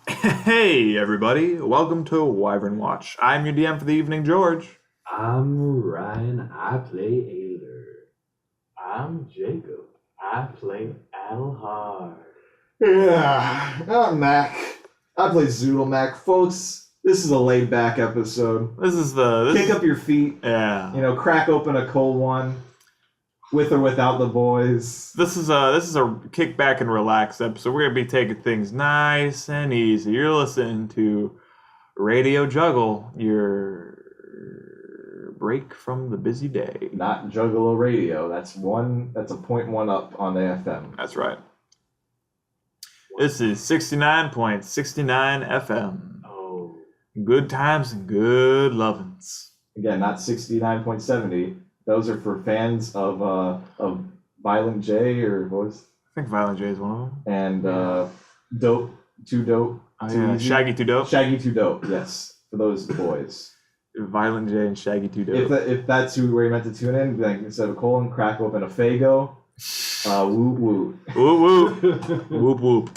Hey everybody, welcome to Wyvern Watch. I'm your DM for the evening, George. I'm Ryan, I play Ailer. I'm Jacob. I play Adelhard. Yeah, I'm Mac. I play Zoodle Mac. Folks, this is a laid back episode. Kick up your feet, crack open a cold one, with or without the boys. This is a kick back and relax episode. We're gonna be taking things nice and easy. You're listening to Radio Juggle, your break from the busy day. Not Juggalo Radio. That's a 0.1 up on the FM. That's right. This is 69.69 FM. Oh. Good times and good lovins. Again, not 69.70. Those are for fans of Violent J, or what was? I think Violent J is one of them. And Dope, Too Dope. Yeah. Shaggy Too Dope. Shaggy Too Dope, yes. For those boys. Violent J and Shaggy Too Dope. If that's where you meant to tune in, like instead of a colon, crack open a Fago. Whoop whoop. Whoop whoop. Whoop whoop.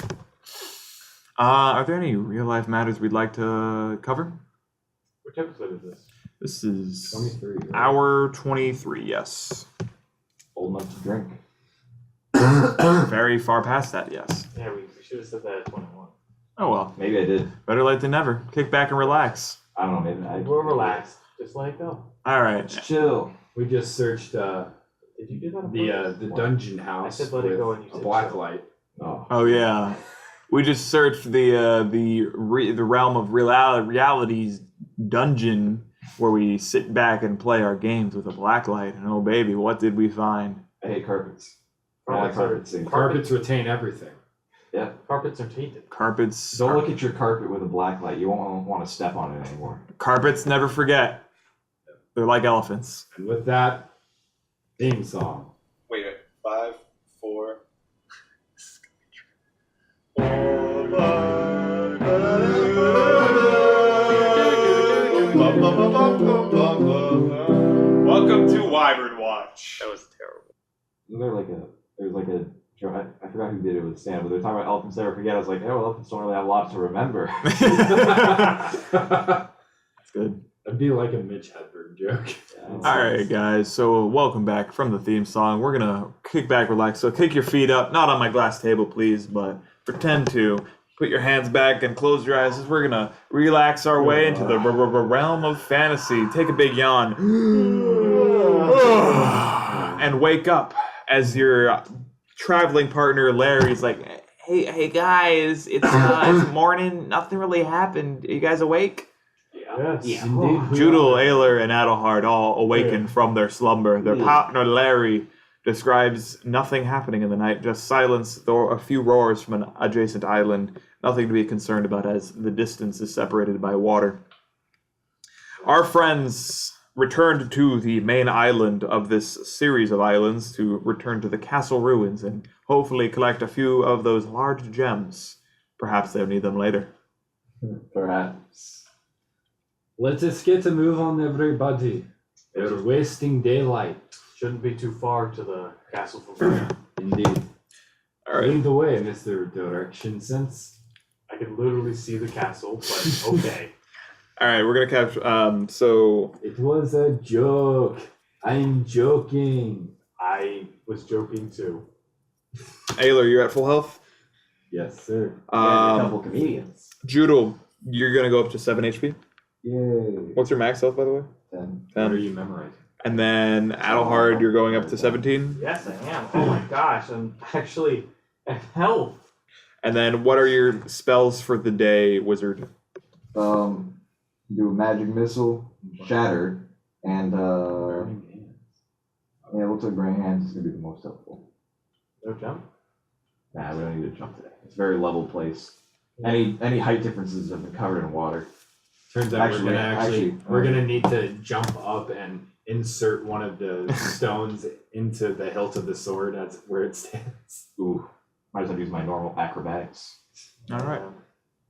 Are there any real life matters we'd like to cover? Which episode is this? This is 23. Right? hour 23, yes. Old enough to drink. Very far past that, yes. Yeah, we should have said that at 21. Oh well. Maybe I did. Better late than never. Kick back and relax. I don't know, maybe I We're relaxed. Just let it go. Alright. Chill. We just searched Did you do that on the purpose? dungeon house I said let it with go and you a said black chill. light. Oh yeah. We just searched the realm of reality's dungeon where we sit back and play our games with a black light, and oh baby, what did we find? I hate carpets. Carpets are- Carpets retain everything. Yeah. Carpets are tainted. Carpets. Don't look at your carpet with a black light. You won't want to step on it anymore. Carpets never forget. They're like elephants. And with that, theme song. Wait, 5, 4. Welcome to Wyvern Watch. That was terrible. There's like a joke. I forgot who did it with Stan, but they're talking about elephants never forget. I was like, oh, elephants don't really have a lot to remember. That's good. That'd be like a Mitch Hedberg joke. All right, guys. So welcome back from the theme song. We're gonna kick back, relax. So kick your feet up, not on my glass table, please, but pretend to. Put your hands back and close your eyes as we're gonna relax our way into the realm of fantasy. Take a big yawn and wake up as your traveling partner Larry's like, "Hey guys, it's morning. Nothing really happened. Are you guys awake?" Yes. Yeah. Indeed. Joodle, Ayler, and Adelhard all awaken from their slumber. Their partner Larry describes nothing happening in the night, just silence, though a few roars from an adjacent island. Nothing to be concerned about as the distance is separated by water. Our friends returned to the main island of this series of islands to return to the castle ruins and hopefully collect a few of those large gems. Perhaps they'll need them later. Perhaps. Let us get a move on, everybody. We're wasting daylight. Shouldn't be too far to the castle from here. Indeed. All right. Lead the way, Mr. Direction Sense. I can literally see the castle, but okay. All right, we're gonna capture. So It was a joke. I'm joking. I was joking too. Ayler, you're at full health. Yes, sir. A couple comedians. Joodle, you're gonna go up to 7 HP. Yay. What's your max health, by the way? 10. What are you memorizing? And then Adelhard, you're going up to 17. Yes, I am. Oh my gosh, I'm actually at health. And then what are your spells for the day, wizard? Do a magic missile, shatter, and yeah, it looks like burning hands is gonna be the most helpful. No jump. Nah, we don't need to jump today. It's a very level place. Any height differences have been covered in water. Turns out Actually, we're gonna need to jump up and insert one of the stones into the hilt of the sword as where it stands. Ooh, might as well use my normal acrobatics. All right.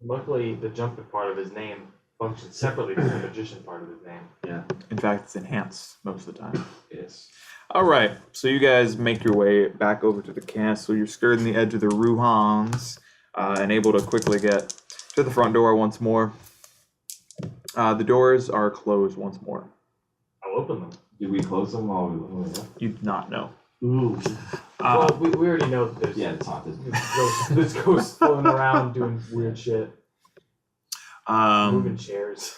Luckily, the jumping part of his name functions separately from the magician part of his name. Yeah. In fact, it's enhanced most of the time. Yes. All right, so you guys make your way back over to the castle. You're skirting the edge of the Ruhans. and able to quickly get to the front door once more. The doors are closed once more. I'll open them. Did we close them while we left? You do not know. Ooh. Well, we already know that there's Yeah, it's haunted. there's ghosts floating around doing weird shit, moving chairs.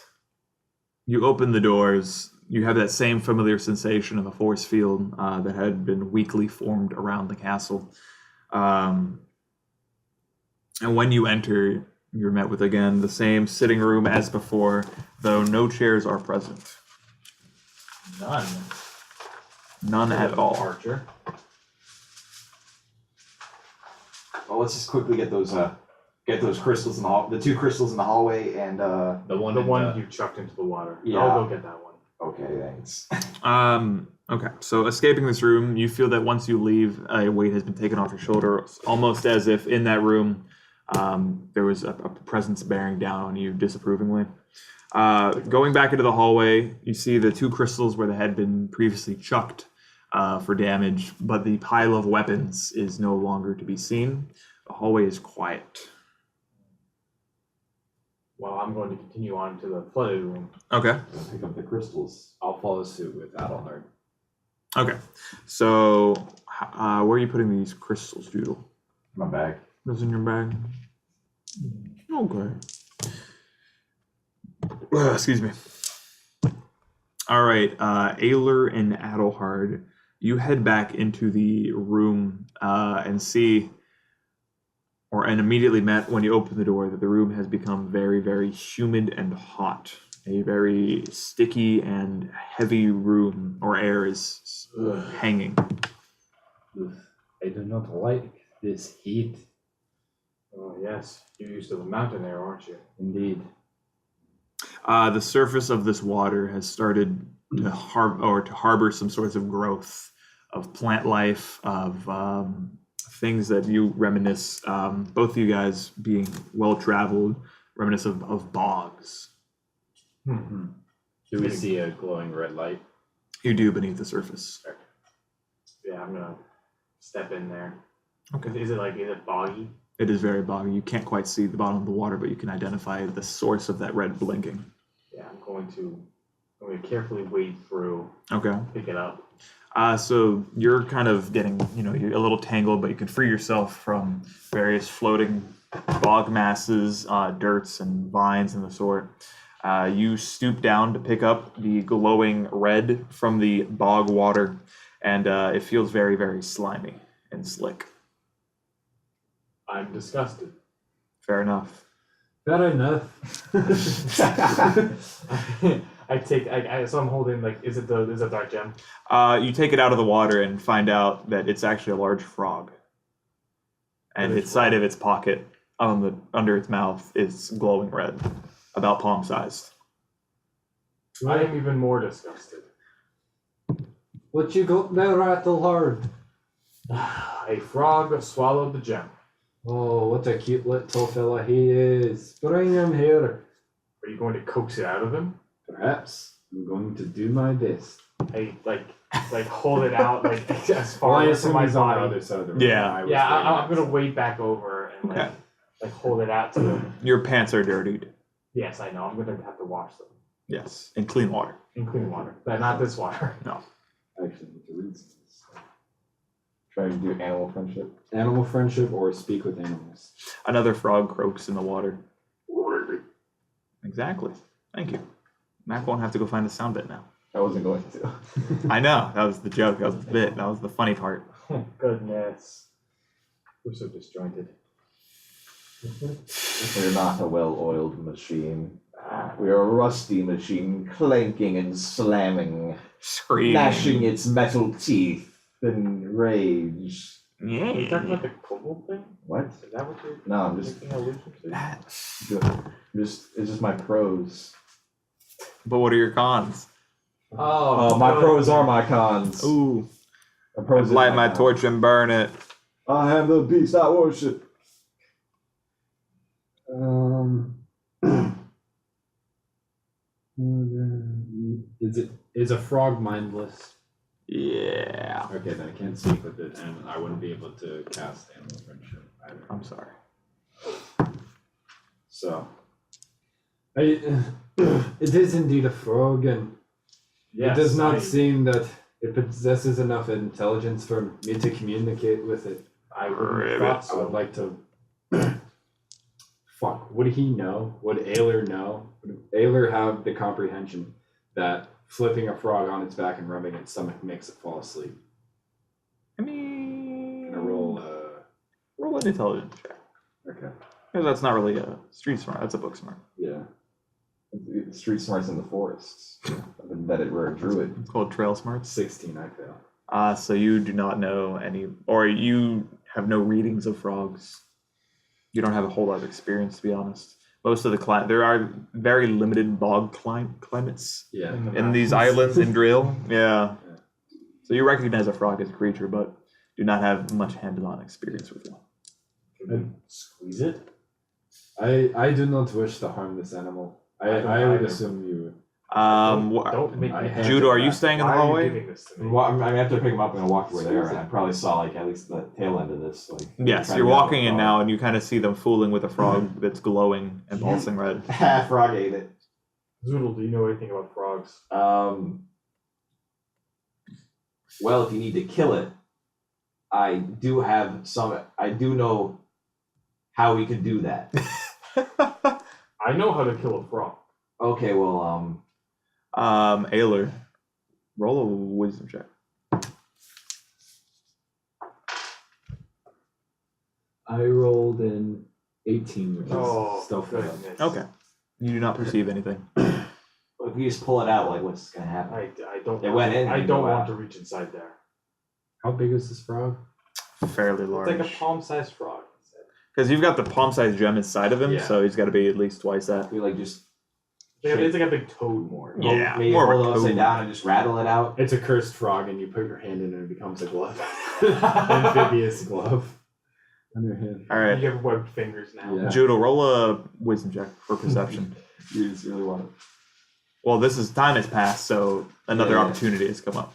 You open the doors. You have that same familiar sensation of a force field that had been weakly formed around the castle. And when you enter, you're met with, again, the same sitting room as before, though no chairs are present. None at all. Archer. Well, let's just quickly get those crystals in the hall. The 2 crystals in the hallway and The one you chucked into the water. Yeah. I'll go get that one. Okay, thanks. Okay, so escaping this room, you feel that once you leave, a weight has been taken off your shoulder, almost as if in that room there was a presence bearing down on you disapprovingly. Going back into the hallway, you see the 2 crystals where they had been previously chucked for damage, but the pile of weapons is no longer to be seen. The hallway is quiet. Well, I'm going to continue on to the flooded room. Okay. Pick up the crystals. I'll follow suit with Adelhard. Okay. So, where are you putting these crystals, Joodle? My bag. Those in your bag? Okay. Excuse me. All right, Ayler and Adelhard, you head back into the room and see, and immediately met when you open the door, that the room has become very, very humid and hot. A very sticky and heavy room, or air is hanging. I do not like this heat. Oh, yes. You're used to the mountain air, aren't you? Indeed. The surface of this water has started to harbor some sorts of growth of plant life, of things that you reminisce, both of you guys being well-traveled, reminisce of bogs. Do we see a glowing red light? You do beneath the surface. Yeah, I'm gonna step in there. Okay. Is it boggy? It is very boggy. You can't quite see the bottom of the water, but you can identify the source of that red blinking. Yeah, I'm going to carefully wade through. Okay. Pick it up. So you're kind of getting, you're a little tangled, but you can free yourself from various floating bog masses, dirts and vines and the sort. You stoop down to pick up the glowing red from the bog water, and it feels very, very slimy and slick. I'm disgusted. Fair enough. Fair enough. So I'm holding, is it a dark gem? You take it out of the water and find out that it's actually a large frog. And inside of its pocket, under its mouth, is glowing red, about palm sized. I am even more disgusted. What you got there, Adelhard? A frog swallowed the gem. Oh, what a cute little fella he is. Bring him here. Are you going to coax it out of him? Perhaps. I'm going to do my best. I hold it out as far as my he's on the body. other side of the room. Yeah. I'm gonna wade back over and Okay. hold it out to them. Your pants are dirtied. Yes, I know. I'm gonna have to wash them Yes. In clean water. in clean water, but not this water. No. Actually, need to read some. Trying to do animal friendship. Animal friendship or speak with animals. Another frog croaks in the water. Exactly. Thank you. Mac won't have to go find the sound bit now. I wasn't going to. I know. That was the joke. That was the bit. That was the funny part. Goodness, we're so disjointed. We're not a well-oiled machine. We are a rusty machine, clanking and slamming, Screaming. gnashing its metal teeth in rage. Are you Yeah. talking about the kobold thing? What? Is that what you're No, I'm just, making allusion to? it's just my pros. But what are your cons? Oh, my pros are my cons. Ooh. My pros is Light my con. torch and burn it. I am the beast I worship. Is a frog mindless? Yeah. Okay, then I can't speak with it, and I wouldn't be able to cast animal friendship either. I'm sorry. So, it is indeed a frog, and Yes, it does not seem that it possesses enough intelligence for me to communicate with it. I wouldn't have thought I would so. like to. Fuck. Would he know? Would Ayler know? Would Ayler have the comprehension that flipping a frog on its back and rubbing its stomach makes it fall asleep? I mean, Gonna roll. roll an intelligence check. Okay. Because that's not really a street smart. That's a book smart. Yeah. street smarts in the forests. I've embedded where a druid. It's called trail smarts. 16, I fail. So you do not know any, or you have no readings of frogs. You don't have a whole lot of experience, to be honest. Most of the there are very limited bog climates Yeah. in these islands in Drill. Yeah. So you recognize a frog as a creature, but do not have much hands-on experience with one. Can we squeeze it? I do not wish to harm this animal. I don't I would either. assume you. Don't make I me. have Judo, are you staying in the Why are you hallway? giving this to me? Well, I mean, after I pick them up, I'm gonna walk to where they are, and I probably saw like at least the tail end of this. Like, Yes, trying you're to get walking the in frog. now, and you kind of see them fooling with a frog that's glowing and pulsing red. Frog ate it. Zoodle, do you know anything about frogs? Well, if you need to kill it, I do have some. I do know how we could do that. I know how to kill a frog. Okay, well, Ayler, roll a wisdom check. I rolled an 18, which is stealth. goodness. Okay. You do not perceive anything. if we just pull it out, like what's gonna happen? I don't. It went in I and don't go want out. to reach inside there. How big is this frog? Fairly It's large. like a palm-sized frog. Because you've got the palm-sized gem inside of him, Yeah. so he's got to be at least twice that. We like just It's like a big toad more. Yeah, maybe more of a hold it upside cone. down and just rattle it out. It's a cursed frog, and you put your hand in it, and it becomes a glove. Amphibious glove. On your hand. All right. You have webbed fingers now. Yeah. Judo, roll a wisdom check for perception. You just really want it. Well, time has passed, so another Yeah. opportunity has come up.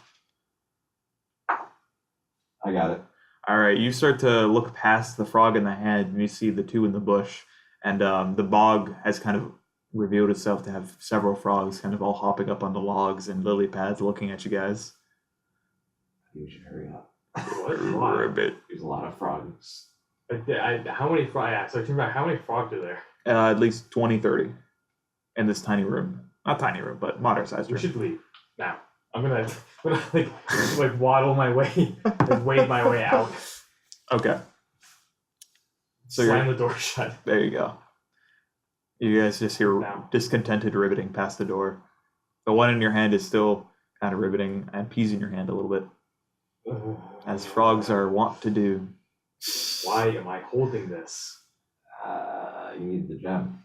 I got it. All right, you start to look past the frog in the hand, and you see the two in the bush, and the bog has kind of revealed itself to have several frogs kind of all hopping up on the logs and lily pads looking at you guys. You should hurry up. What? Why? Ribbit. There's a lot of frogs. How many frogs? So how many frogs are there? At least 20, 30 in this tiny room. Not tiny room, but moderate-sized We room. should leave now. I'm gonna like waddle my way, and wade my way out. Okay. So Slam the door shut. there you go. You guys just hear Now. discontented riveting past the door. The one in your hand is still kind of riveting and peas in your hand a little bit, as frogs are wont to do. Why am I holding this? You need the gem.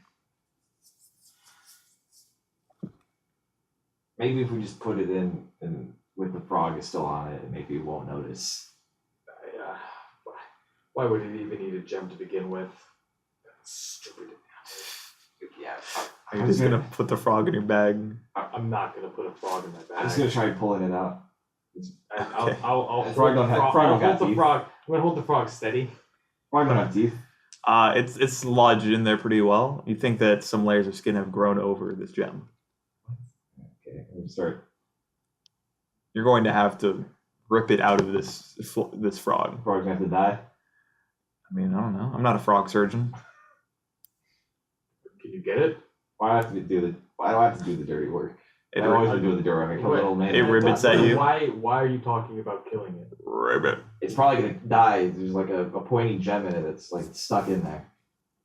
Maybe if we just put it in and with the frog is still on it, maybe it won't notice. Why would it even need a gem to begin with? Stupid. Yeah. Are you just gonna put the frog in your bag? I'm not gonna put a frog in my bag. I'm just gonna try pulling it out. I'll Frog don't have- frog don't got hold the teeth. frog. I'm gonna hold the frog steady. Frog don't have teeth. It's lodged in there pretty well. You think that some layers of skin have grown over this gem. Okay, I'm gonna start. You're going to have to rip it out of this frog. Frog's gonna have to die. I mean, I don't know. I'm not a frog surgeon. Can you get it? Why do I have to do the dirty work? It I always do the dirty work. I kill a little man. It ribbits at you. Why are you talking about killing it? Ribbit. It's probably gonna die. There's like a pointy gem in it that's like stuck in there.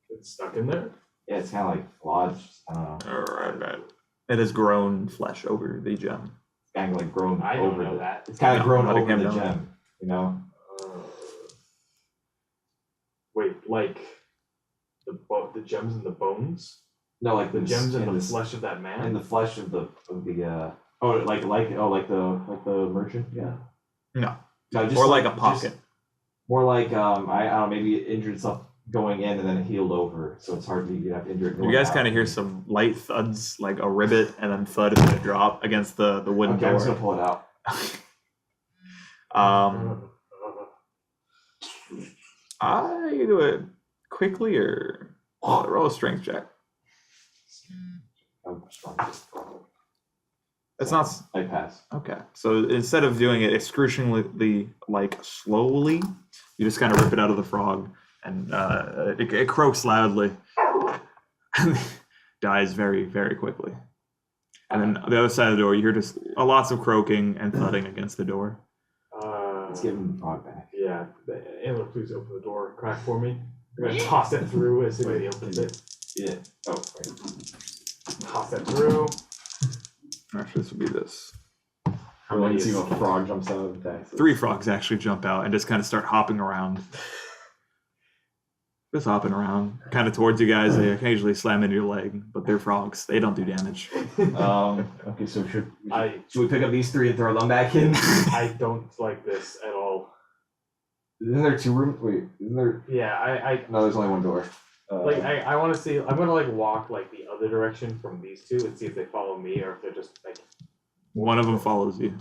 It's stuck in there. Yeah, it's kind of like lodged. I don't know. Ribbit. It has grown flesh over the gem. It's kind of like grown I don't over know the. that. It's kind of No, grown letting over him the know. gem. You know. Wait, like the gems in the bones? No, like The gems in the s- flesh of that man? in the flesh of the like the merchant. Yeah. No. No, just Or like a just pocket. more like I don't know, maybe it injured stuff going in and then it healed over, so it's hard to you have injured. You guys kind of hear some light thuds, like a ribbit, and then thud is going to drop against the wooden Okay, I'm just gonna door. pull it out. You do it quickly or Roll a strength check. I'm strongest. It's not. I pass. Okay. So instead of doing it excruciatingly, like slowly, you just kind of rip it out of the frog, and it croaks loudly, and dies very, very quickly. And then on the other side of the door, you hear just lots of croaking and thudding against the door. Let's give him the frog back. Yeah, Ayla, please open the door crack for me. I'm gonna toss it through as soon as he opens it. Yeah. Oh, right. Toss it through. Actually, this would be this. How many see a frog jumps out of the taxi? 3 frogs actually jump out and just kind of start hopping around. Just hopping around, kind of towards you guys. They occasionally slam into your leg, but they're frogs. They don't do damage. Okay, so should we pick up these 3 and throw them back in? I don't like this at all. Isn't there 2 rooms? Wait, isn't there? Yeah, No, there's only 1 door. I want to see. I'm gonna like walk like the other direction from these 2 and see if they follow me or if they're just like. One of them follows you.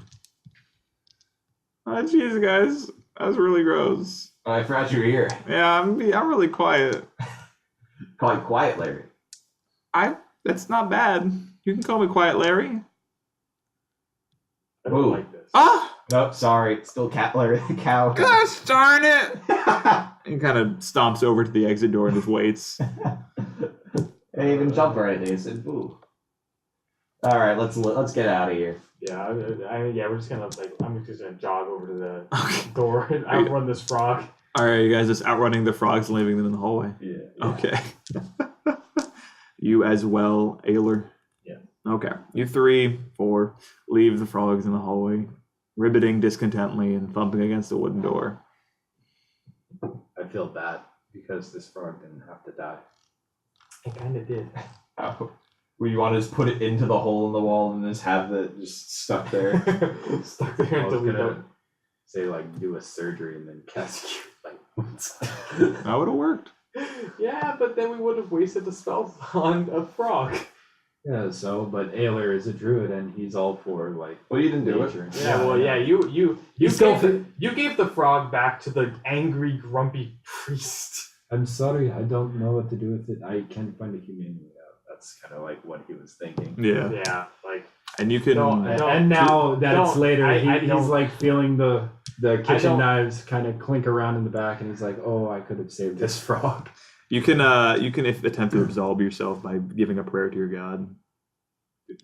Oh, jeez, guys, that was really gross. I forgot you were here. Yeah, I'm really quiet. Call you Quiet Larry. That's not bad. You can call me Quiet Larry. I don't Ooh. like this. Ah! Nope, sorry. Still Cat Larry the cow. Gosh darn it! He kind of stomps over to the exit door and just waits. Didn't even jump or anything. He said, "Boo." All right, let's get out of here. Yeah, we're just gonna like. I'm just gonna jog over to the door and outrun this frog. All right, you guys just outrunning the frogs and leaving them in the hallway. Yeah. Okay. You as well, Ayler? Yeah. Okay. You 3, 4 leave the frogs in the hallway, ribbiting discontently and thumping against the wooden door. I feel bad because this frog didn't have to die. It kind of did. Oh. Where you want to just put it into the hole in the wall and just have it just stuck there. Stuck there I was until we gonna don't. say like do a surgery and then cast like wounds. That would have worked. Yeah, but then we would have wasted the spell on a frog. Yeah, so but Ayler is a druid and he's all for like Well, you didn't do nature. it. Yeah, well, yeah, you still gave the frog back to the angry, grumpy priest. I'm sorry, I don't know what to do with it. I can't find a humane way out. That's kind of like what he was thinking. Yeah. Yeah, like And you can. And now that it's later, he's don't- like feeling the kitchen don't- knives kind of clink around in the back, and he's like, "Oh, I could have saved this frog." You can if attempt to absolve yourself by giving a prayer to your god.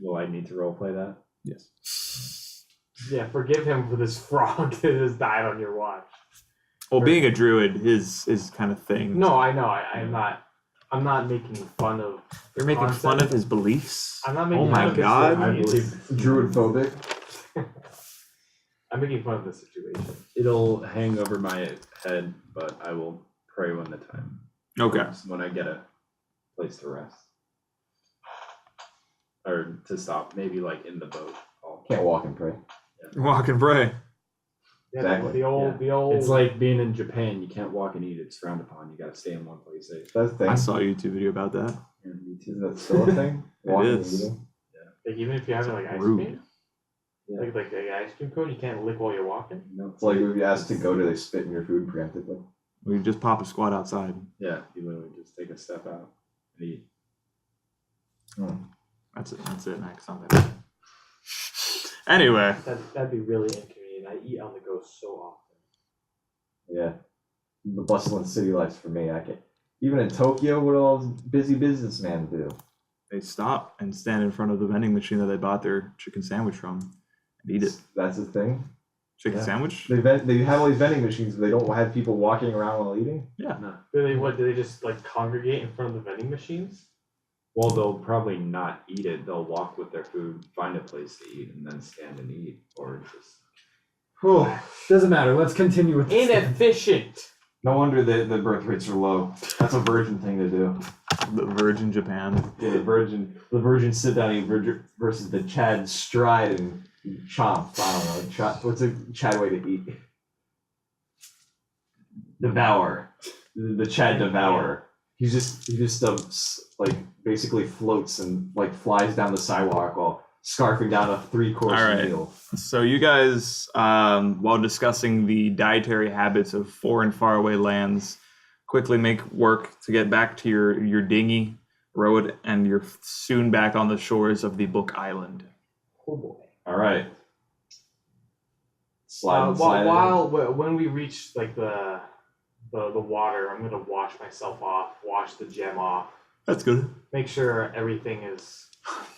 Will I need to roleplay that? Yes. yeah, forgive him for this frog that has died on your watch. Well, being a druid, his kind of thing. No, I know. I'm not making fun of. You're making concept. fun of his beliefs. I'm not making. Oh fun my of his god. beliefs. Druid phobic. I'm making fun of the situation. It'll hang over my head, but I will pray when the time Okay. comes, when I get a place to rest or to stop. Maybe like in the boat. Can't walk and pray. Walk and pray. Yeah, Exactly. the old. It's like being in Japan. You can't walk and eat. It's frowned upon. You got to stay in one place. That's the thing. I saw a YouTube video about that. Isn't that still a thing? Walking and is. eating? Like even if you have like ice Rude. cream, Yeah. like the ice cream cone, you can't lick while you're walking. No, It's like if you asked to go to, they spit in your food preemptively. We just pop a squat outside. Yeah, you literally just take a step out and eat. That's it. Max. Not that bad. Anyway. That'd be really inconvenient. I eat on the go so often. Yeah. The bustling city life for me. I can't. Even in Tokyo, what do all those busy businessmen do? They stop and stand in front of the vending machine that they bought their chicken sandwich from and eat it. That's the thing. Chicken Yeah. sandwich? They have all these vending machines, but they don't have people walking around while eating. Yeah. No. Do they just like congregate in front of the vending machines? Well, they'll probably not eat it. They'll walk with their food, find a place to eat, and then stand and eat, or just. Doesn't matter. Let's continue with this. Inefficient. No wonder the birth rates are low. That's a virgin thing to do. The Virgin Japan. Yeah, the virgin sit down and eat versus the Chad stride and chomp. I don't know. What's a Chad way to eat? Devour. The Chad devourer. He just like basically floats and like flies down the sidewalk while scarfing down a 3-course All right. meal. So you guys, while discussing the dietary habits of foreign faraway lands, quickly make work to get back to your dinghy, row it, and you're soon back on the shores of the Book Island. Oh boy. All right. Slide When we reach like the water, I'm gonna wash myself off, wash the gem off, That's good. make sure everything is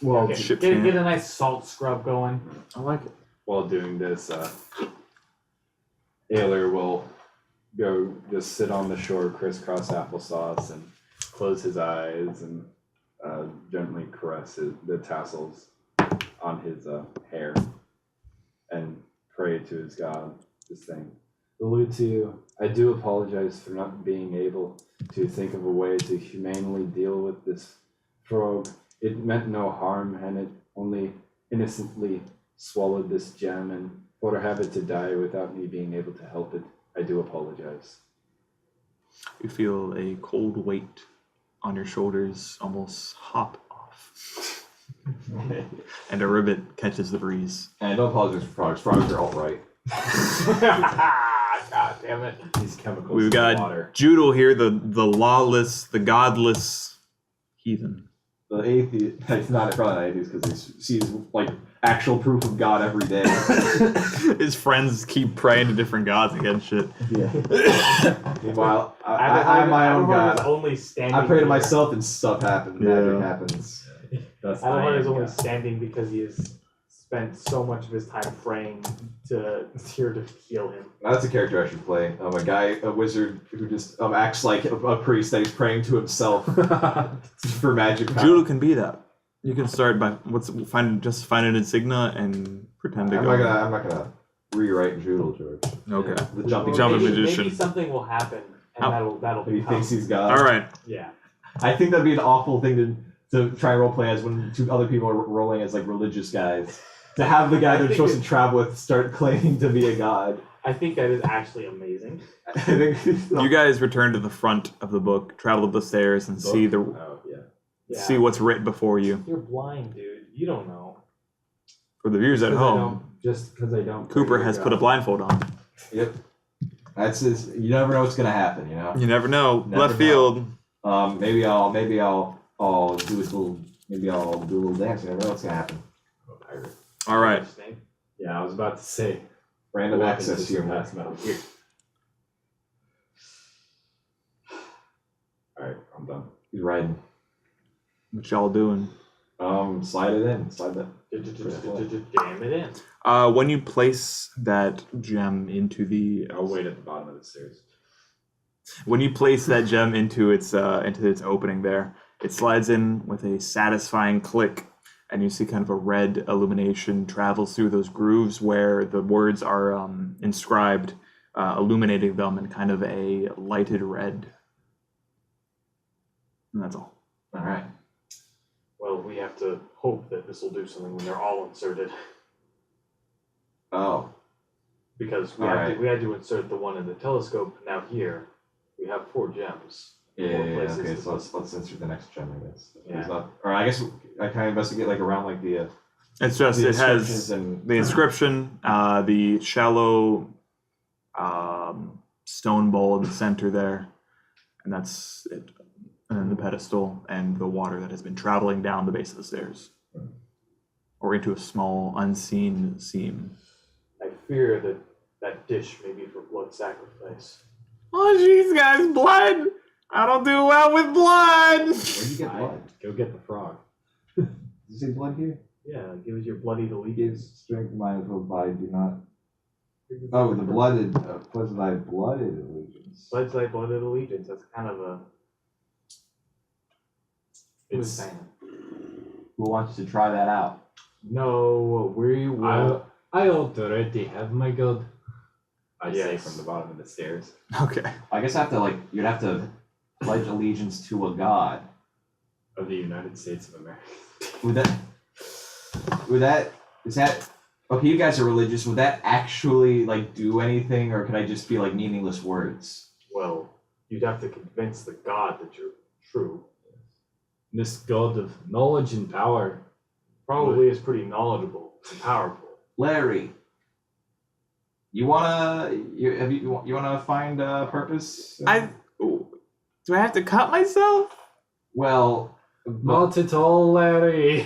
Well, get a nice salt scrub going. I like it. While doing this, Ayler will go just sit on the shore, crisscross applesauce, and close his eyes and gently caress the tassels on his hair and pray to his god, just saying, Lutu, I do apologize for not being able to think of a way to humanely deal with this frog. It meant no harm, and it only innocently swallowed this gem, and for to have it to die without me being able to help it, I do apologize. You feel a cold weight on your shoulders almost hop off. And a ribbit catches the breeze. And don't apologize for frogs. Frogs are all right. God damn it. These chemicals We've in got the water. Joodle here, the lawless, the godless heathen. The atheist, it's not probably not atheist because he sees like actual proof of God every day. His friends keep praying to different gods against shit. Yeah. Meanwhile, I'm my own God. Only standing I pray to here. myself and stuff happens. Yeah. Magic happens. That's Adelhard is only God. standing because he has spent so much of his time praying to here to heal him. That's a character I should play. A wizard who just acts like a priest that he's praying to himself for magic power. Joodle can be that. You can start by find an insignia and pretend to I'm go. not gonna rewrite Joodle, George. Okay. The jumping Jumping maybe, magician. Maybe something will happen, and Oh. that'll He become. thinks he's God. All right. Yeah. I think that'd be an awful thing to try and roleplay as when two other people are rolling as like religious guys. To have the guy I they're think supposed to travel with start claiming to be a god. I think that is actually amazing. I think You guys return to the front of the book, travel up the stairs, and see Oh, yeah. Yeah. see what's written before you. You're blind, dude. You don't know. For the viewers at home, Just because I don't. Cooper pray has to put a God. blindfold on. Yep. That's just, you never know what's gonna happen, you know. You never know. Never Left know. field. Maybe I'll do a little dance. You never know what's gonna happen. I'm a pirate. All right. Interesting. Yeah, I was about to say. Random weapons access to here. surpass metal gear. Alright, I'm done. He's riding. What y'all doing? Slide it in. Slide that. Jam it in. When you place that gem into the I'll wait at the bottom of the stairs. when you place that gem into its opening there, it slides in with a satisfying click, and you see kind of a red illumination travels through those grooves where the words are inscribed, illuminating them in kind of a lighted red. And that's all. All right. Well, we have to hope that this will do something when they're all inserted, Oh. because we Alright. had to insert the one in the telescope. Now here, we have 4 gems. Yeah. More places Okay. to So put. let's insert the next gem, I guess. Yeah. There's not, or I guess I kind of investigate like around like the. It's just The it has inscriptions and- the inscription, the shallow stone bowl in the center there, and that's it. And then the pedestal and the water that has been traveling down the base of the stairs, or into a small unseen seam. I fear that that dish may be for blood sacrifice. Oh jeez, guys, blood! I don't do well with blood. Where'd you get blood? Go get the frog. Did you say blood here? Yeah, give us your bloody Gives allegiance. strength minus will body do not. Oh, the blooded, plus thy blooded allegiance. Pledge thy blooded allegiance. That's kind of a. It's- saying. Who wants to try that out? No, we will. I already have my god. I say Yes. from the bottom of the stairs. Okay. I guess I have to you'd have to pledge allegiance to a god. Of the United States of America. Is that, okay, you guys are religious, would that actually do anything, or could I just be meaningless words? Well, you'd have to convince the god that you're true. This god of knowledge and power. Probably is pretty knowledgeable and powerful. Larry, you wanna find purpose? Do I have to cut myself? Well, Not at all, Larry.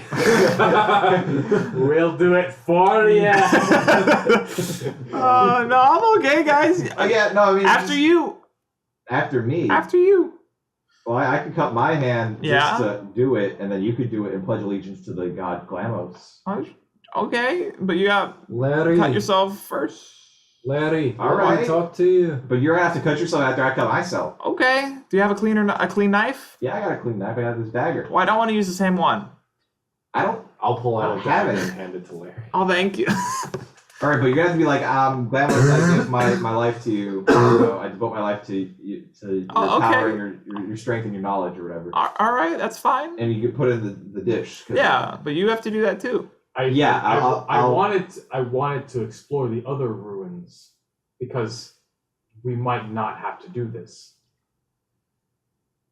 We'll do it for you. No, I'm okay, guys. yeah, no, I mean After you. After me. After you. Well, I could cut my hand just Yeah. to do it, and then you could do it and pledge allegiance to the god Glamos. Okay, but you got Larry. cut yourself first. Larry, All I want right. to talk to you. But you're gonna have to cut yourself after I cut myself. Okay. Do you have a clean knife? Yeah, I got a clean knife. I got this dagger. Well, I don't want to use the same one. I don't. I'll pull out a Have dagger it. and hand it to Larry. Oh, thank you. All right, but you're gonna have to be like, Glamos, I give my life to you. I devote my life to you, to your power and your strength and your knowledge or whatever. All right, that's fine. And you can put it in the dish. Yeah, but you have to do that too. I wanted to explore the other ruins because we might not have to do this.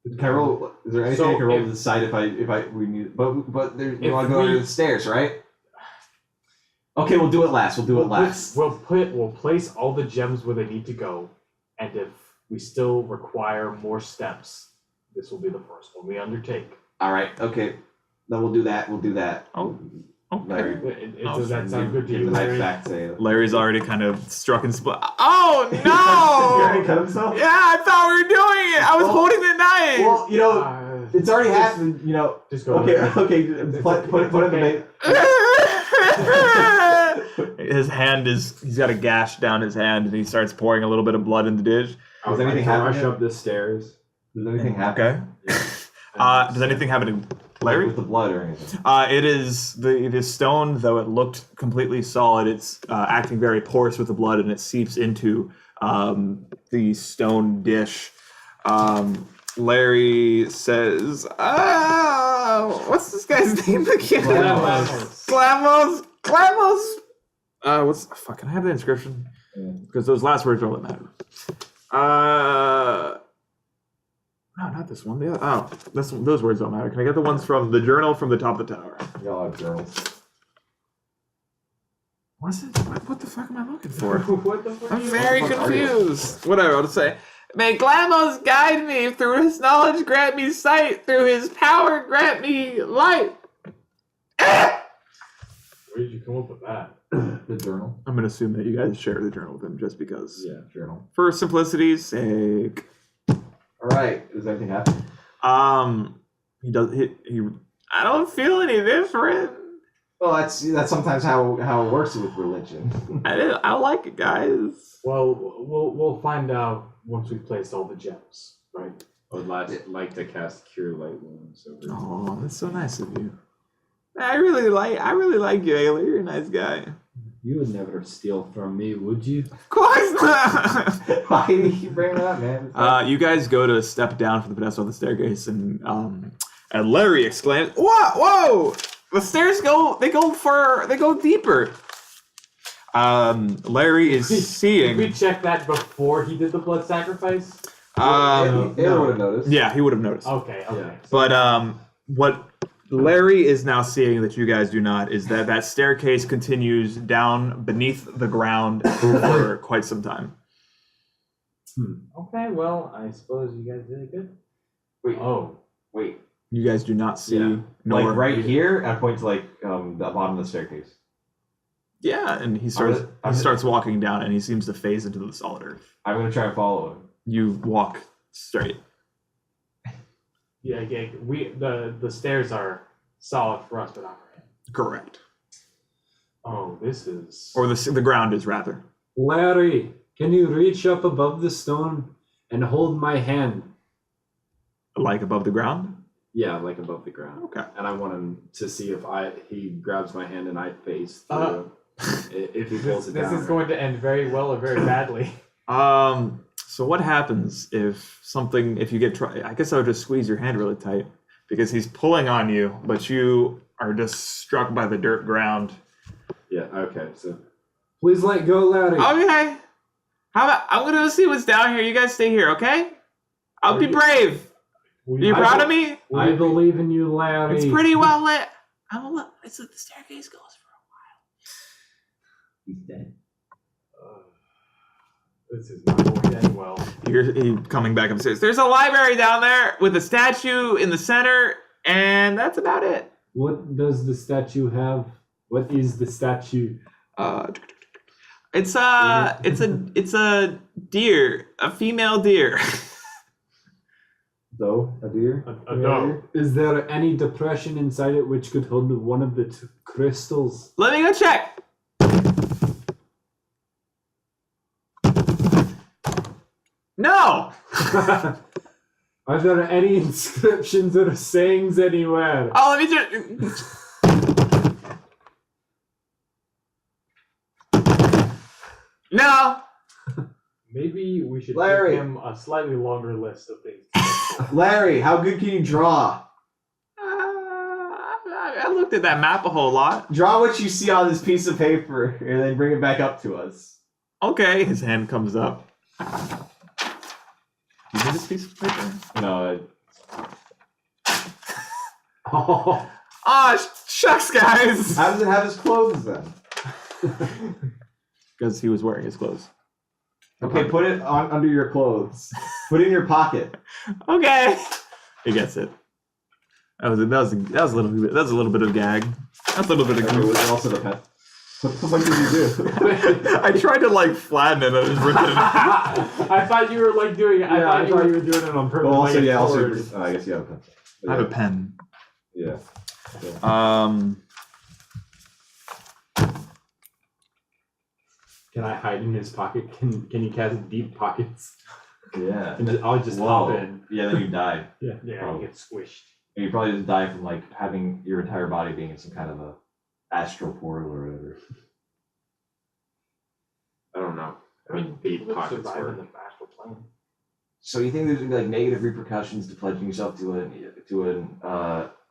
Can I roll? Is there anything So I can roll if- to decide if we need? But there, you If want to go we- under the stairs, right? Okay, we'll do it last. We'll place all the gems where they need to go, and if we still require more steps, this will be the first one we undertake. All right. Okay. Then we'll do that. Oh, okay. Larry, Does that sound good to give you, the knife Larry? back to Larry's already kind of struck and split. Oh He already no! cut himself? Yeah, I thought we were doing it. I was Well- holding the knife. Well, you know, it's already happened. You know. Just go. Okay. ahead. Okay. Put it in the. His hand he's got a gash down his hand and he starts pouring a little bit of blood in the dish. Does anything happen rush yet? up the stairs. Does anything happen? Okay. Does anything happen to Larry? With the blood or anything? It is stone, though it looked completely solid. It's acting very porous with the blood, and it seeps into the stone dish. Larry says, what's this guy's name again? Glamos. Glamos. Fuck, can I have the inscription? Yeah. Because those last words are all that matter. No, not this one. The other. Those words don't matter. Can I get the ones from the journal from the top of the tower? Y'all have journals. What's it? What the fuck am I looking for? What the fuck? I'm very What the fuck are you? confused. Whatever, I'll just say. May Glamos guide me. Through his knowledge, grant me sight. Through his power, grant me light. Where did you come up with that? The journal. I'm going to assume that you guys share the journal with him just because. Yeah, journal. For simplicity's sake. All right. Does anything happen? He does. He. I don't feel any different. Well, that's sometimes how it works with religion. I like it, guys. Well, we'll find out once we've placed all the gems, right? I would like to cast Cure Light Wounds over. Oh, that's so nice of you. I really like you, Ayla. You're a nice guy. You would never steal from me, would you? Of course not. Why do you keep bringing that up, man? You guys go to step down from the pedestal of the staircase, and Larry exclaims, Whoa! The stairs go deeper." Larry is Did seeing. we check that before he did the blood sacrifice? It would have noticed. Yeah, he would have noticed. Okay. Yeah. But what Larry is now seeing that you guys do not is that staircase continues down beneath the ground for quite some time. Okay, well, I suppose you guys did it good. Wait. Oh. Wait. You guys do not see Yeah. nor Like right here, I point to like the bottom of the staircase. Yeah, and he starts walking down, and he seems to phase into the solid earth. I'm gonna try and follow him. You walk straight. Yeah, the stairs are solid for us, but not for him. Correct. Oh, this is. Or the ground is rather. Larry, can you reach up above the stone and hold my hand? Like above the ground? Yeah, like above the ground. Okay. And I want him to see if he grabs my hand and I face through. If he pulls it This down. is going to end very well or very badly. So what happens if you get I guess I would just squeeze your hand really tight because he's pulling on you, but you are just struck by the dirt ground. Yeah, okay, so. Please let go, Larry. Okay. How about I'm gonna go see what's down here. You guys stay here, okay? I'll be brave. Are you proud of me? I believe in you, Larry. It's pretty well lit. It's like the staircase goes for a while. He's dead. This is not going to end well. You're coming back upstairs. There's a library down there with a statue in the center, and that's about it. What does the statue have? What is the statue? It's a deer, a female deer. Doe? A deer? A doe. Is there any depression inside it which could hold one of the crystals? Let me go check. No. Are there any inscriptions or sayings anywhere? Oh, let me just. No. Maybe we should Larry. give him a slightly longer list of things. Larry, how good can you draw? I looked at that map a whole lot. Draw what you see on this piece of paper and then bring it back up to us. Okay, his hand comes up. You need this piece of paper? No, Oh, shucks, guys! How does it have his clothes then? Because he was wearing his clothes. Okay, put it on under your clothes. Put it in your pocket. Okay. He gets it. That was a little bit of gag. That's a little bit of Okay, goof. was also the pen. What the fuck did you do? I tried to like flatten it and just rip it. I thought you were like doing it. I thought you were doing it on purpose. Well, also, like yeah, also, forward. I guess you have a pen. I have a pen. Yeah. Can I hide in his pocket? Can you cast deep pockets? Yeah. And I'll just hop in. Yeah, then you die. Yeah, Oh. you get squished. And you probably just die from like having your entire body being in some kind of a astral portal or whatever. I don't know. I mean, deep people pockets survive work. in the astral plane. So you think there's gonna be like negative repercussions to pledging yourself to an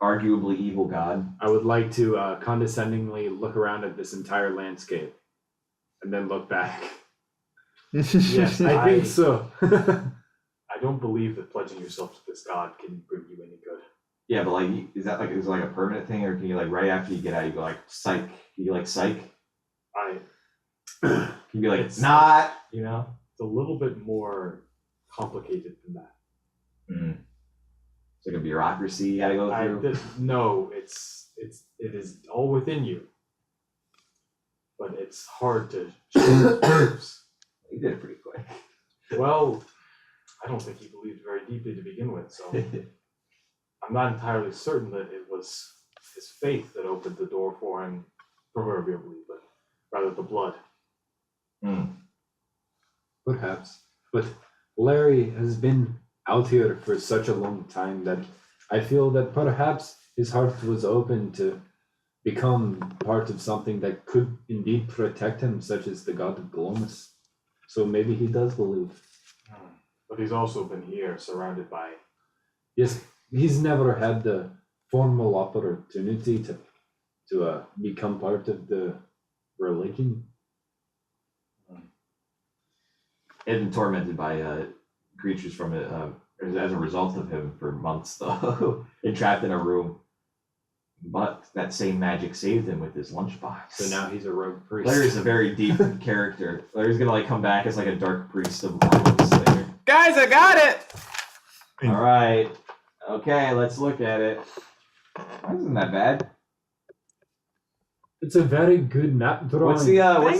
arguably evil god? I would like to condescendingly look around at this entire landscape and then look back. Yes, I think so. I don't believe that pledging yourself to this god can bring you any good. Yeah, but like, is it like a permanent thing, or can you like right after you get out, you go like psych? Can you like psych? Can you be like It's not? You know? It's a little bit more complicated than that. Mm. It's like a bureaucracy you gotta go through. No, it is all within you, but it's hard to change. You did it pretty quick. Well, I don't think he believed very deeply to begin with, so I'm not entirely certain that it was his faith that opened the door for him, proverbially, but rather the blood. Mm. Perhaps. But Larry has been out here for such a long time that I feel that perhaps his heart was open to become part of something that could indeed protect him, such as the god of Glomus. So maybe he does believe. But he's also been here, surrounded by... Yes, he's never had the formal opportunity to become part of the religion. He's been tormented by creatures from it as a result of him for months, though, and trapped in a room. But that same magic saved him with his lunchbox. So now he's a rogue priest. Larry's a very deep character. Larry's gonna like come back as like a dark priest of Mormons later. Guys, I got it. All right. Okay, let's look at it. That isn't that bad. It's a very good map drawing. What's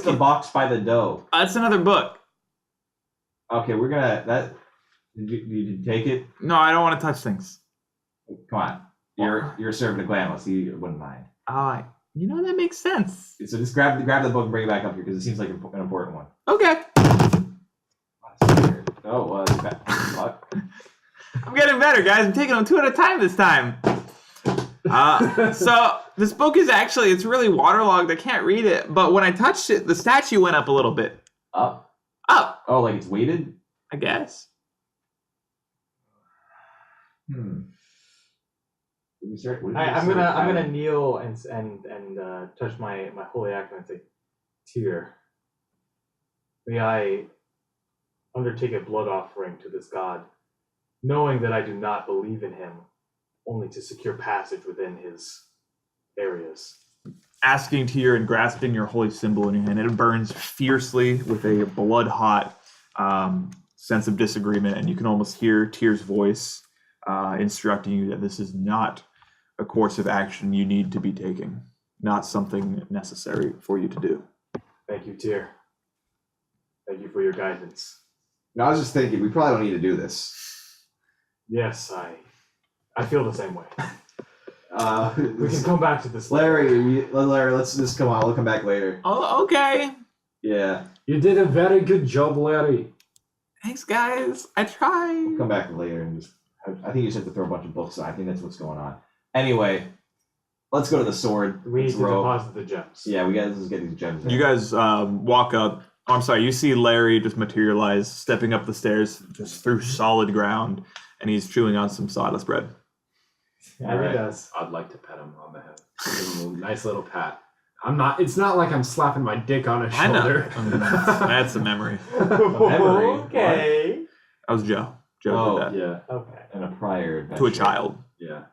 the you. box by the dough? That's another book. Okay, we're gonna Did you take it? No, I don't want to touch things. Come on. You're serving a glamless. You wouldn't mind. That makes sense. So just grab the book and bring it back up here because it seems like an important one. Okay. Oh, fuck. I'm getting better, guys. I'm taking them two at a time this time. So this book is it's really waterlogged. I can't read it. But when I touched it, the statue went up a little bit. Up? Up, Oh, like it's weighted? I guess. I'm gonna kneel and touch my holy act and say, "Tyr, may I undertake a blood offering to this god, knowing that I do not believe in him, only to secure passage within his areas." Asking to you and grasping your holy symbol in your hand. It burns fiercely with a blood-hot sense of disagreement, and you can almost hear Tyr's voice instructing you that this is not a course of action you need to be taking, not something necessary for you to do. Thank you, Tyr. Thank you for your guidance. No, I was just thinking, we probably don't need to do this. Yes, I feel the same way. We can This- come back to this. Larry, let's just come on. We'll come back later. Oh, okay. Yeah, You did a very good job, Larry. Thanks, guys. I tried. we'll come back later and just. I think you just have to throw a bunch of books. I think that's what's going on. Anyway, let's go to the sword. We need Let's to row. deposit the gems. Yeah, we gotta just get these gems. You guys walk up. Oh, I'm sorry. You see Larry just materialize, stepping up the stairs just through solid ground, and he's chewing on some sawdust bread. Yeah, Alright. he does. I'd like to pet him on the head. Give him a nice little pat. It's not like I'm slapping my dick on his I know. shoulder. That's a memory. memory. Okay. That was Joe. Joe Oh, did that Yeah, Okay. And a prior adventure. to a child. yeah.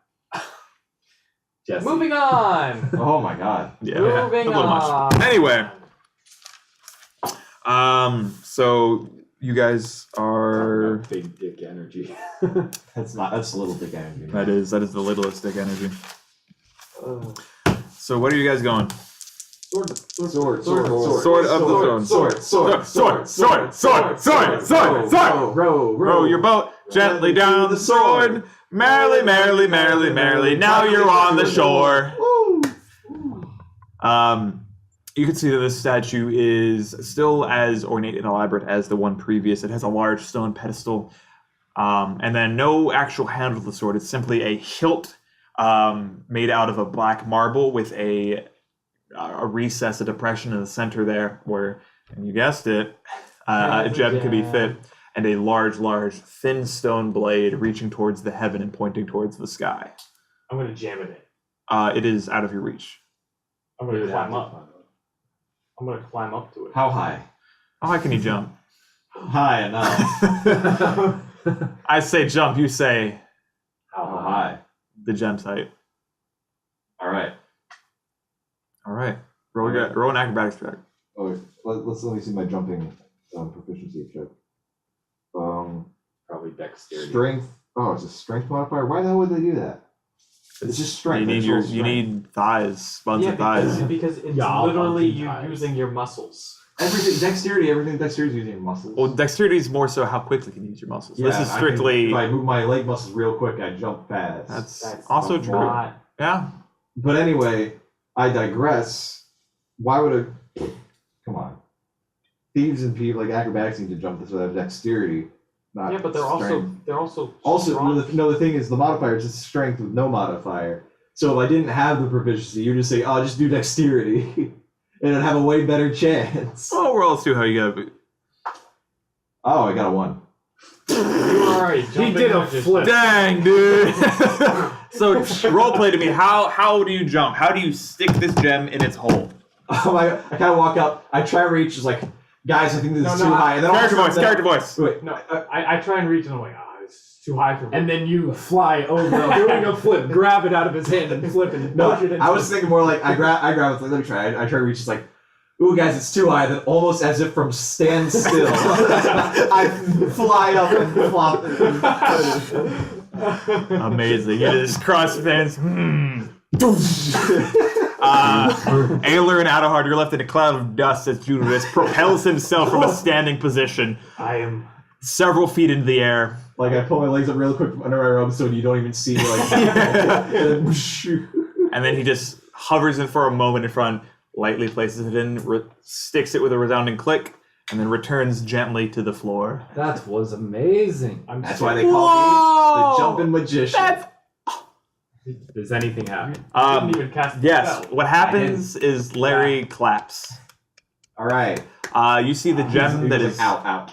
Jesse. Moving on. Oh my god. Yeah, Moving a little on. much. Anyway, so you guys are. Big dick energy. That's little dick energy. That is the littlest dick energy. Ugh. So what are you guys going? Sword of the throne. Sword, row your boat gently down the sword. Merrily, merrily, merrily, merrily. Now you're on the shore. You can see that this statue is still as ornate and elaborate as the one previous. It has a large stone pedestal, and then no actual handle of the sword. It's simply a hilt made out of a black marble with a recess, a depression in the center there, where, and you guessed it, a gem could be fit, and a large, thin stone blade reaching towards the heaven and pointing towards the sky. I'm gonna jam it in. It is out of your reach. I'm gonna climb up. I'm gonna climb up to it. How high? How high can you jump? High enough. I say jump, you say How high? the gem's height. All right. All right. Roll an acrobatics check. Oh, let me see my jumping proficiency check. Probably dexterity. Strength. Oh, it's a strength modifier. Why the hell would they do that? It's just strength. You need thighs, buns of thighs. because it's Yeah, literally buns and you thighs. using your muscles. everything dexterity is using your muscles. Well, dexterity is more so how quickly you can use your muscles. Yeah, This is if strictly. I move my leg muscles real quick, I jump fast. That's also true. Not- Yeah. But anyway, I digress. Why would a come on? Thieves and people like acrobatics need to jump this without dexterity. Not Yeah, but they're strength. also strong. The thing is the modifier is just strength with no modifier. So if I didn't have the proficiency, you just say, "Oh, just do dexterity," and I'd have a way better chance. Oh, roll us through how you got it. Oh, I got a 1. You are a He jumping did a magician. flip. Dang, dude. So role play to me. How do you jump? How do you stick this gem in its hole? Oh my! I kind of walk up. I try to reach. It's like, guys, I think this is too high. And then Character voice. Wait, No, I try and reach and I'm like, it's too high for me. And then you fly over, doing a flip, grab it out of his hand and flip and no, push it into I was thinking more like I grab it. Let me try. I try to reach. It's like, ooh, guys, it's too high. Then almost as if from standstill, I fly up and flop. Amazing. It is cross fence. Ayler and Adahard, you're left in a cloud of dust as Joodle propels himself from a standing position I am. several feet into the air. Like I pull my legs up real quick from under my robe so you don't even see. Like, and then, And then he just hovers in for a moment in front, lightly places it in, sticks it with a resounding click, and then returns gently to the floor. That was amazing. that's why they call me the jumping magician. Does anything happen? Didn't even cast the Yes, spell. what happens is Larry claps. All right. You see the gem that is out.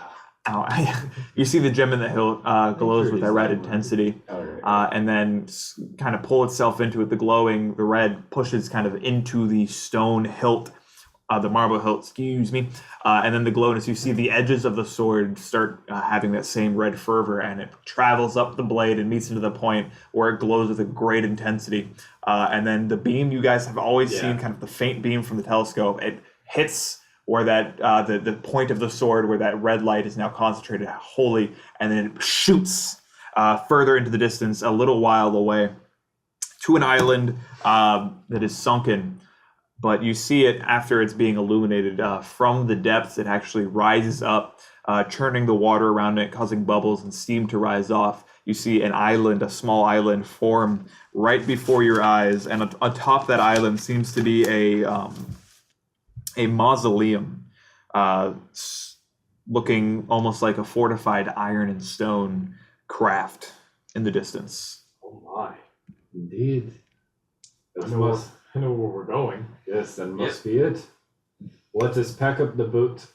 you see the gem in the hilt glows with a red intensity, Alright. and then kind of pull itself into it. The red pushes kind of into the stone hilt, the marble hilt, excuse me, and then the glowness. You see the edges of the sword start having that same red fervor, and it travels up the blade and meets into the point where it glows with a great intensity. And then the beam you guys have always seen, kind of the faint beam from the telescope, it hits where that the point of the sword, where that red light is now concentrated wholly, and then it shoots further into the distance, a little while away, to an island that is sunken. But you see it after it's being illuminated from the depths. It actually rises up, churning the water around it, causing bubbles and steam to rise off. You see an island, a small island, form right before your eyes, and atop that island seems to be a mausoleum, looking almost like a fortified iron and stone craft in the distance. Oh my. Indeed. I know where we're going. Yes, that must be it. Let us pack up the boat.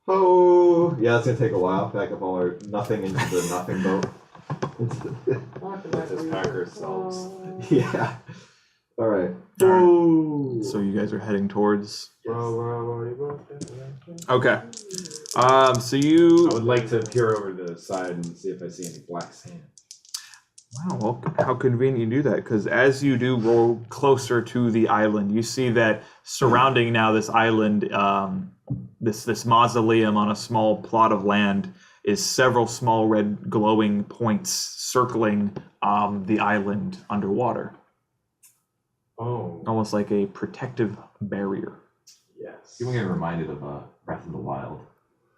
Oh, yeah, it's gonna take a while. Pack up all our nothing into the nothing boat. Let us pack ourselves. Yeah. All right. All So you guys are heading towards. Okay. So you. I would like to peer over the side and see if I see any black sand. Wow, well, how convenient you do that, because as you do roll closer to the island, you see that surrounding now this island, this mausoleum on a small plot of land, is several small red glowing points circling the island underwater. Oh. Almost like a protective barrier. Yes. You want to get reminded of Breath of the Wild.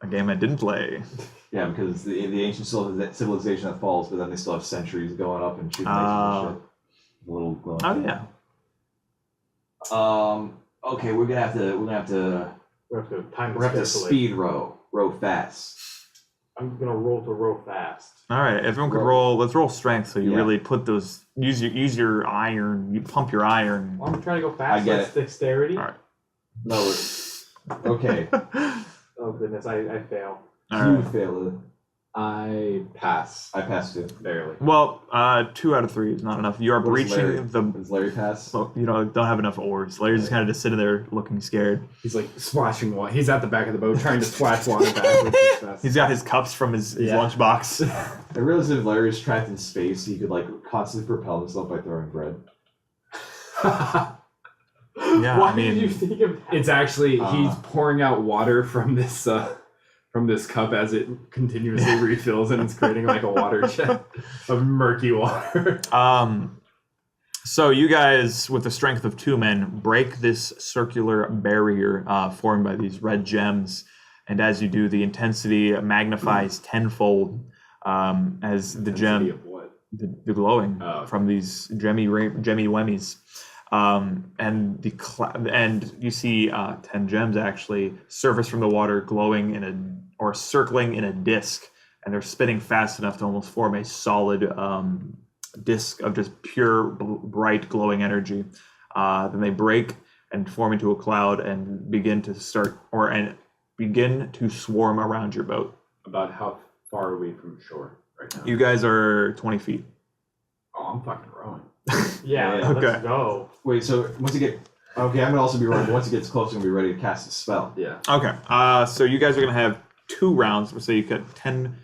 A game I didn't play. Yeah, because the ancient civilization that falls, but then they still have sentries going up and shooting lasers and shit. A little glowing. Oh yeah. Okay, we're gonna have to time speed row fast. I'm gonna roll to row fast. All right, everyone could roll. Let's roll strength, so you Yeah. really put those. Use your iron. You pump your iron. Well, I'm trying to go fast. I get That's it. dexterity. All right. No, okay. Oh goodness, I fail. All You right. fail it. I pass. I pass too. Barely. Well, 2 out of 3 is not enough. You are What does Larry- breaching the. Does Larry pass? Well, you don't have enough oars. Larry's just kind of just sitting there looking scared. He's like splashing water. He's at the back of the boat trying to splash water backwards as fast. He's got his cups from his Yeah. lunchbox. I realized if Larry's trapped in space, he could like constantly propel himself by throwing bread. Yeah, Why I mean, did you think of that? It's actually he's pouring out water from this cup as it continuously refills, and it's creating like a water jet of murky water. So you guys, with the strength of 2 men, break this circular barrier formed by these red gems, and as you do, the intensity magnifies tenfold as the gem, Of what? the glowing from these gemmy wemmies. And you see 10 gems actually surface from the water, glowing or circling in a disc, and they're spinning fast enough to almost form a solid disc of just pure bright glowing energy. Then they break and form into a cloud and begin to swarm around your boat. About how far are we from shore right now? You guys are 20 feet. Oh, I'm fucking rowing. Yeah, Yeah, okay. let's go. Wait, so once you get okay, I'm gonna also be running. Once it gets close, I'm gonna be ready to cast a spell. Yeah. Okay. So you guys are gonna have 2 rounds. So you got 10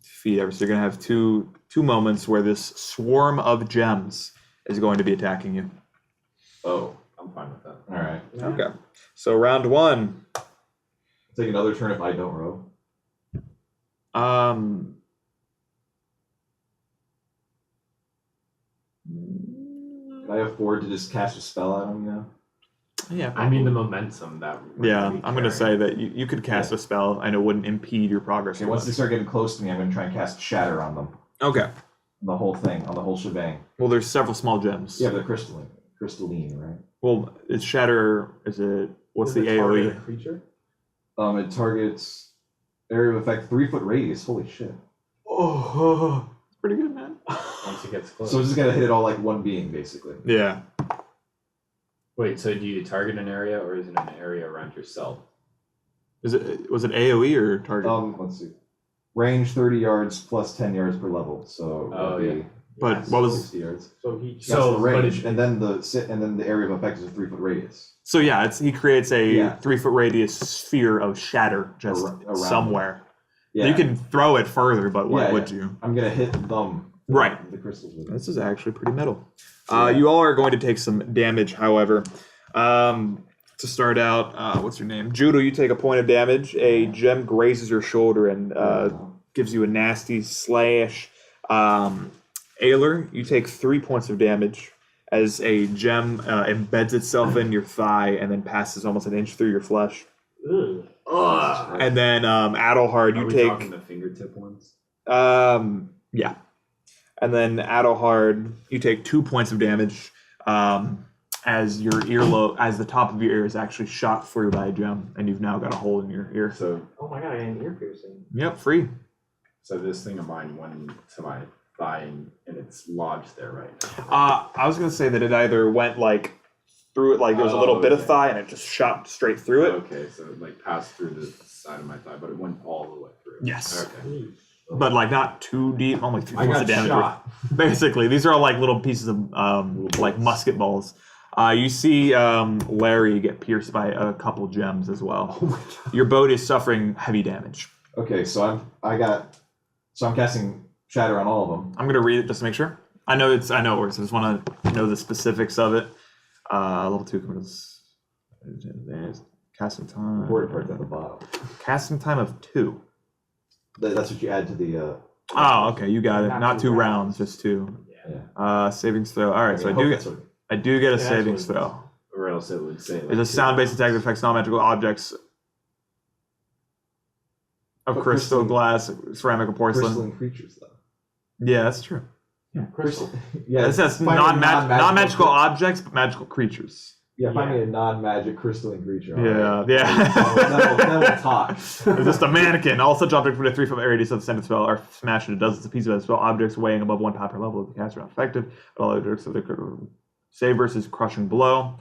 feet ever. So you're gonna have two moments where this swarm of gems is going to be attacking you. Oh, I'm fine with that. all right. Okay. So round 1. Take another turn if I don't row. Can I afford to just cast a spell at him? You know. Yeah. I mean the momentum that. Yeah, I'm gonna say that you could cast a spell and it wouldn't impede your progress. Okay, once they start getting close to me, I'm gonna try and cast Shatter on them. Okay. The whole thing, on the whole shebang. Well, there's several small gems. Yeah, but they're crystalline, right? Well, is Shatter? Is it? What's the Does it target AOE? a creature? It targets area of effect 3-foot radius. Holy shit! Oh, pretty good, man. Once it gets close. So it's just gonna hit it all like one being, basically. Yeah. Wait, so do you target an area or is it an area around yourself? Was it AOE or target? Let's see. Range 30 yards plus 10 yards per level. So Oh, that'd yeah. be But what was? 60 yards. So he. That's So, the but range, and then the area of effect is a 3-foot radius. So yeah, he creates a Yeah. 3-foot radius sphere of Shatter just Around somewhere. Yeah, You can throw it further, but what Yeah, would yeah. you? I'm gonna hit them. Right. The crystals with it. This is actually pretty metal. You all are going to take some damage, however. to start out, what's your name? Joodle, you take a point of damage. A gem grazes your shoulder and gives you a nasty slash. Ayler, you take 3 points of damage as a gem embeds itself in your thigh and then passes almost an inch through your flesh. Ugh. And then Adelhard, you take talking the fingertip ones. yeah. And then Adelhard, you take 2 points of damage as your earlobe, as the top of your ear is actually shot through by a gem, and you've now got a hole in your ear. So, Oh my god, I got an ear piercing. Yep, free. so this thing of mine went into my thigh and it's lodged there right now. I was gonna say that it either went like through it, like there was a little bit of okay. thigh, and it just shot straight through it. Okay, so it like passed through the side of my thigh, but it went all the way through. Yes. Okay. But like not too deep, only 3 I points got of damage. shot. Basically, these are all like little pieces of like musket balls. You see Larry get pierced by a couple gems as well. Oh my god. Your boat is suffering heavy damage. Okay, so I'm casting Shatter on all of them. I'm gonna read it just to make sure. I know it works. I just want to know the specifics of it. Level 2 commits. Casting time. Important part's at the bottom. Casting time of 2. That's what you add to the. Oh, okay, you got it. Not Not 2 2 rounds, just 2. Yeah. Savings throw. All right, so mean, I do hope get that's what- a Yeah, savings that's what it throw. Or else it would say. It's a sound-based attack that affects non-magical objects of But crystal, crystalline- glass, ceramic, or porcelain. Crystalline creatures, though. Yeah, that's true. Yeah, crystal. Yeah, It says find me a non-magical objects, but magical creatures. Yeah, find me a non-magic crystalline creature. Yeah, yeah. Then we'll talk. It's just a mannequin. All such objects within 3 foot radius of the sentence spell are smashed into dozens of pieces of the spell. Objects weighing above 1 pound per level of the caster are affected. But all objects of the save versus crushing blow.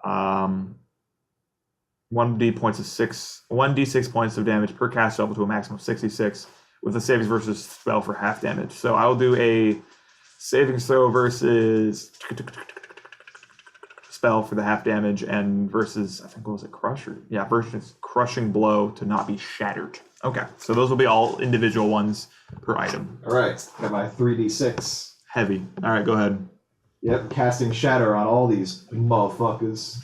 1d6 points of damage per cast level to a maximum of 66, with a savings versus spell for half damage. So I'll do a savings throw versus spell for the half damage, and versus, I think, what was it, crusher? Yeah, versus crushing blow to not be shattered. Okay, so those will be all individual ones per item. All right, got my 3d6. Heavy. All right, go ahead. Yep, casting Shatter on all these motherfuckers.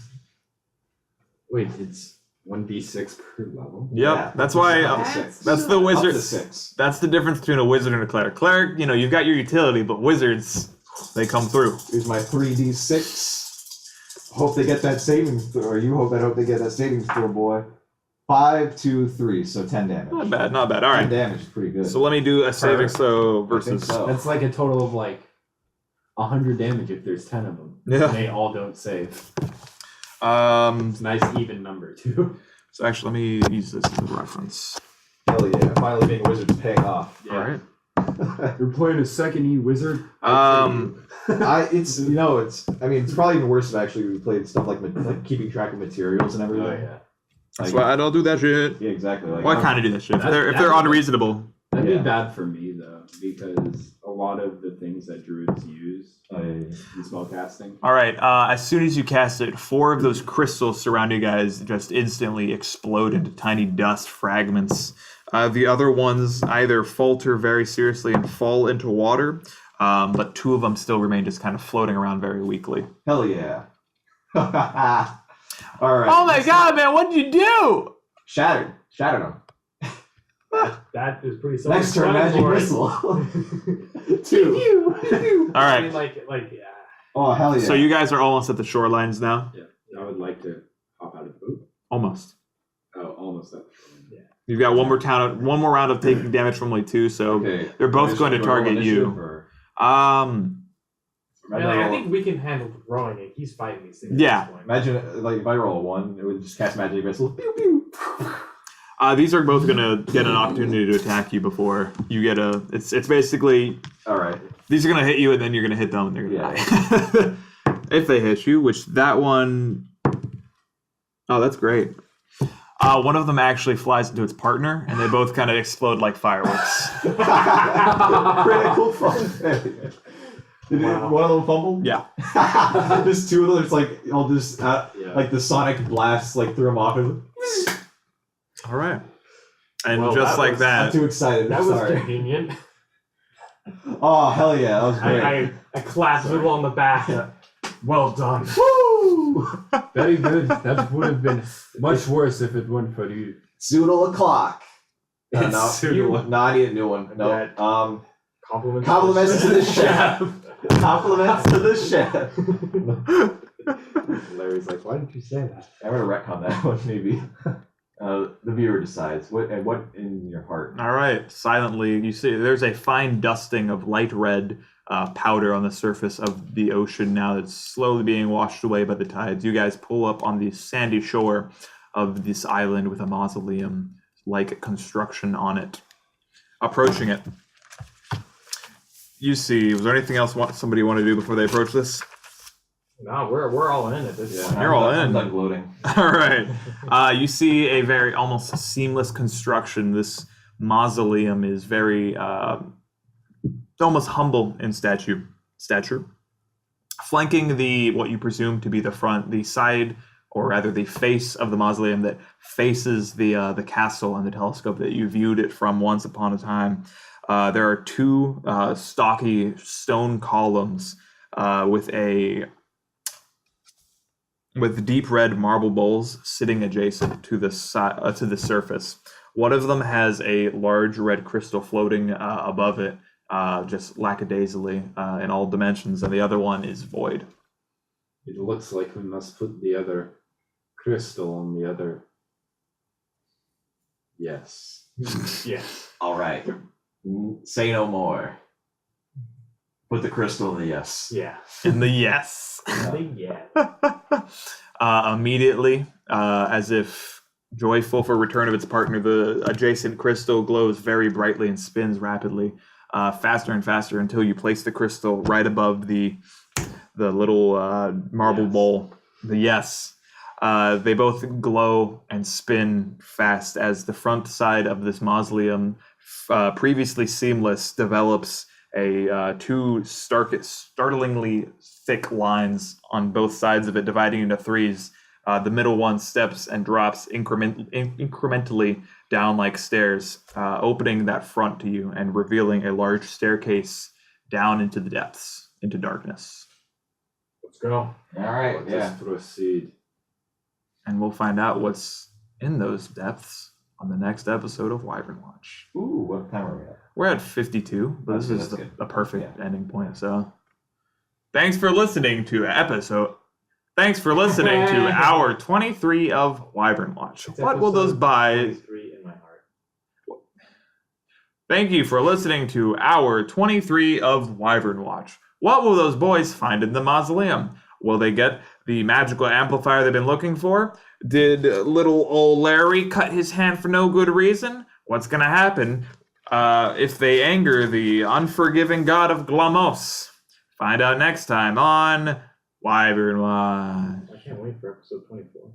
Wait, it's 1d6 per level? Yep, Yeah, that's why. up to 6. That's the Up wizard. to 6. That's the difference between a wizard and a cleric. Cleric, you know, you've got your utility, but wizards, they come through. Here's my 3d6. Hope they get that savings throw, or you hope they get that savings throw, boy. 5, 2, 3, so 10 damage. Not bad, not bad. All 10 right. damage is pretty good. So let me do a savings throw I think versus. so. That's like a total of like 100 damage if there's 10 of them. Yeah. And they all don't save. It's a nice even number too. So actually, let me use this as a reference. Hell yeah, finally being a wizard is paying off. All right. You're playing a second E wizard. It's probably even worse if actually we played stuff like keeping track of materials and everything. Oh yeah. That's why I don't do that shit. Yeah, exactly. Like, Well, I kind of do that shit. If they're That- unreasonable. That'd Yeah. be bad for me though, because a lot of the things that druids use in spellcasting. All right. As soon as you cast it, 4 of those crystals surrounding you guys just instantly explode into tiny dust fragments. The other ones either falter very seriously and fall into water, but 2 of them still remain just kind of floating around very weakly. Hell yeah. All right. Oh my god, man! What did you do? Shattered them. That is pretty Next turn, magic self-explanatory. missile. 2. All I right. mean, like, yeah. Oh hell yeah. So you guys are almost at the shorelines now. Yeah. I would like to hop out of the boat. Almost. Oh, almost up. You've got one more round of taking damage from only 2, so Okay. they're both going to Do I roll target initiative, you. or- I think we can handle throwing it. He's fighting these things. Yeah. At this point. Imagine if I roll a 1, it would just cast magic missile. Pew pew. These are both going to get an opportunity to attack you before you get a. It's basically All right. these are going to hit you and then you're going to hit them and they're going to die. If they hit you, which that one. Oh, that's great. One of them actually flies into its partner and they both kind of explode like fireworks. Critical fun. Did one of them fumble? Yeah. Just 2 of them. It's like all just Yeah. like the sonic blasts like threw them off. And All right. And Well, just that like was- I'm that. too excited. That I'm was sorry. convenient. Oh hell yeah, that was great. I clapped Zoodle on the back. Yeah. Well done. Woo! Very good. That would have been much worse if it weren't for you. Zoodle o'clock. No, Zoodle. no, I need a new one. No. That- Compliments. Compliments to the chef. Compliments to the chef. Larry's like, why didn't you say that? I'm gonna retcon that one maybe. The viewer decides what in your heart. All right, silently, you see there's a fine dusting of light red powder on the surface of the ocean now that's slowly being washed away by the tides. You guys pull up on the sandy shore of this island with a mausoleum-like construction on it. Approaching it, you see, was there anything else somebody want to do before they approach this? No, we're all in at this point. You're all I'm in. done gloating. All right. You see a very almost seamless construction. This mausoleum is very almost humble in stature. Flanking what you presume to be the side, or rather the face of the mausoleum that faces the castle and the telescope that you viewed it from once upon a time. There are two stocky stone columns with deep red marble bowls sitting adjacent to the surface. One of them has a large red crystal floating above it, just lackadaisically in all dimensions, and the other one is void. It looks like we must put the other crystal on the other. Yes. Yeah. All right. Say no more. Put the crystal in the yes. Yeah. In the yes. Yeah. Immediately, as if joyful for return of its partner, the adjacent crystal glows very brightly and spins rapidly, faster and faster until you place the crystal right above the little marble bowl. The yes. They both glow and spin fast as the front side of this mausoleum, previously seamless, develops two startlingly thick lines on both sides of it, dividing into threes. The middle one steps and drops incrementally down like stairs, opening that front to you and revealing a large staircase down into the depths, into darkness. Let's go. All right. Let us Yeah. proceed. And we'll find out what's in those depths on the next episode of Wyvern Watch. Ooh, what time are we at? We're at 52, but That's this is good. a perfect ending point. So, thanks for listening to our 23 of Wyvern Watch. It's What will those episode buy? 23 in my heart. Thank you for listening to our 23 of Wyvern Watch. What will those boys find in the mausoleum? Will they get the magical amplifier they've been looking for? Did little old Larry cut his hand for no good reason? What's going to happen if they anger the unforgiving god of Glamos? Find out next time on Wyvern Watch. I can't wait for episode 24.